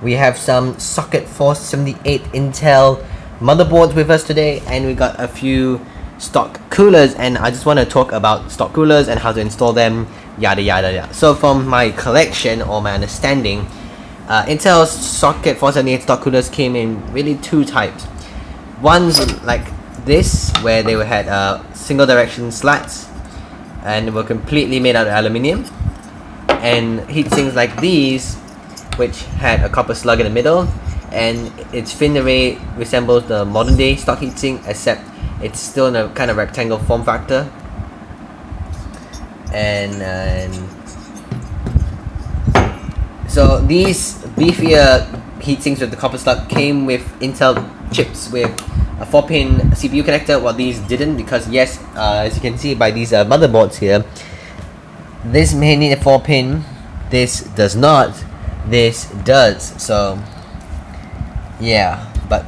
We have some socket 478 Intel motherboards with us today, and we got a few stock coolers, and I just want to talk about stock coolers and how to install them, yada yada yada. So from my collection or my understanding, Intel's socket 478 stock coolers came in really two types. One's like this, where they had single direction slats and were completely made out of aluminium, and heatsinks like these, which had a copper slug in the middle, and its fin array resembles the modern day stock heatsink, except it's still in a kind of rectangle form factor. And so these beefier heatsinks with the copper slug came with Intel chips with a 4-pin CPU connector, while these didn't, because yes, as you can see by these motherboards here, this may need a 4-pin, this does not, this does. So yeah, but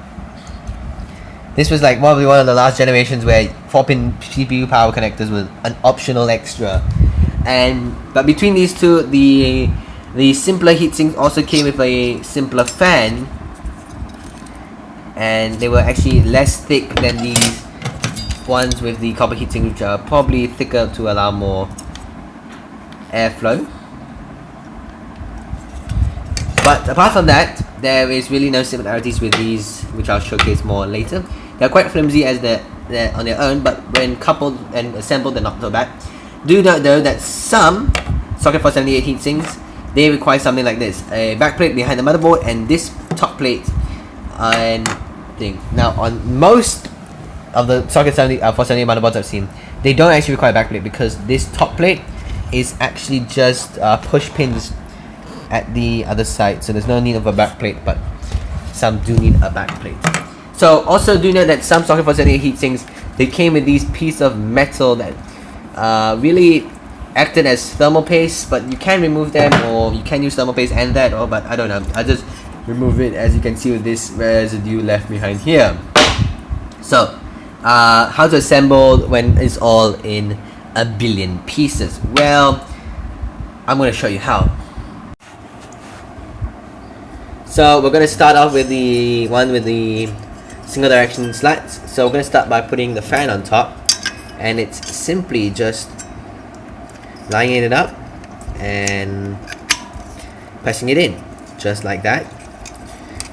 this was like probably one of the last generations where 4-pin CPU power connectors was an optional extra. But between these two, the simpler heatsinks also came with a simpler fan, and they were actually less thick than these ones with the copper heatsink, which are probably thicker to allow more airflow. But apart from that, there is really no similarities with these, which I'll showcase more later. They're quite flimsy as they're on their own, but when coupled and assembled, they're not so bad. Do note though that some socket 478 heatsinks, they require something like this: a backplate behind the motherboard and this top plate and thing. Now on most of the socket 478 motherboards I've seen, they don't actually require a backplate, because this top plate is actually just push pins at the other side, so there's no need of a backplate, but some do need a backplate. So also do note that some socket 478 heatsinks, they came with these pieces of metal that really acted as thermal paste, but you can remove them, or you can use thermal paste and that, but I don't know, I just remove it, as you can see with this residue left behind here. So how to assemble when it's all in a billion pieces? Well, I'm going to show you how. So we're going to start off with the one with the single direction slats. So we're going to start by putting the fan on top, and it's simply just lining it up and pressing it in, just like that.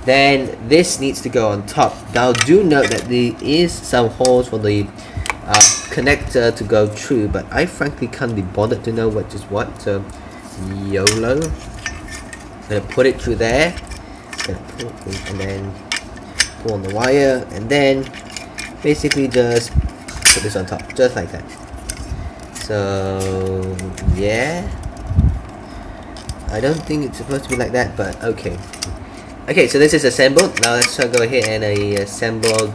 Then this needs to go on top. Now do note that there is some holes for the connector to go through, but I frankly can't be bothered to know what is what, so YOLO. I'm going to put it through there, and then pull on the wire, and then basically just put this on top, just like that. So yeah, I don't think it's supposed to be like that, but okay. Okay, so this is assembled. Now let's go ahead and assemble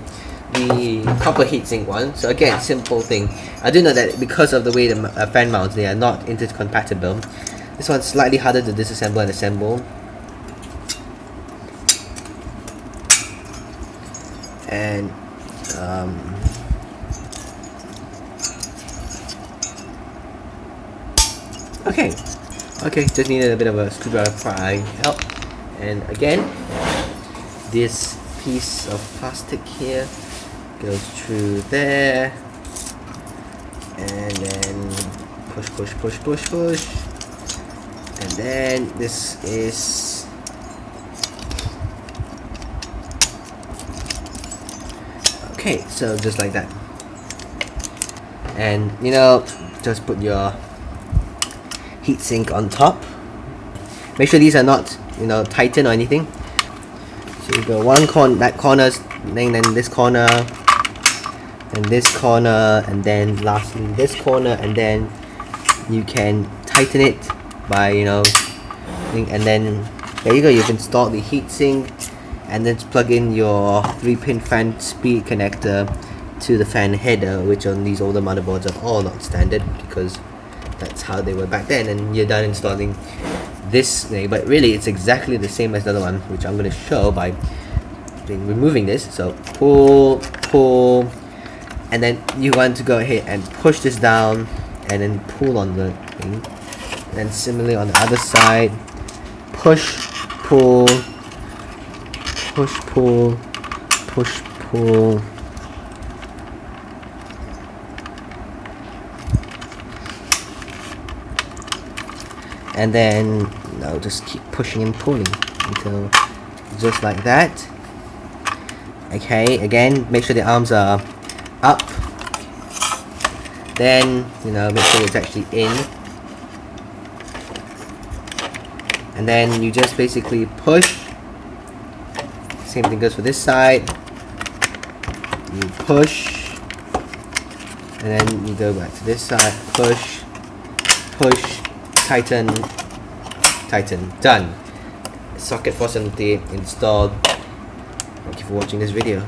the copper heatsink one. So again, simple thing. I do know that because of the way the fan mounts, they are not intercompatible. This one's slightly harder to disassemble and assemble. And okay, just needed a bit of a screwdriver pry help. And again, this piece of plastic here goes through there, and then push, and then this is okay, so just like that. And you know, just put your heatsink on top. Make sure these are not, you know, tightened or anything. So you go one corner, that corner, then this corner, and this corner, and then lastly this corner, and then you can tighten it by, you know, and then there you go. You've installed the heatsink, and then plug in your 3-pin fan speed connector to the fan header, which on these older motherboards are all not standard, because that's how they were back then, and you're done installing this thing. But really it's exactly the same as the other one, which I'm going to show by removing this. So pull, and then you want to go ahead and push this down and then pull on the thing, and similarly on the other side, push, pull, push, pull, push, pull. And then just keep pushing and pulling until just like that. Okay, again, make sure the arms are up. Then make sure it's actually in. And then you just basically push. Same thing goes for this side. You push, and then you go back to this side. Push, push, tighten, tighten. Done. Socket 470 installed. Thank you for watching this video.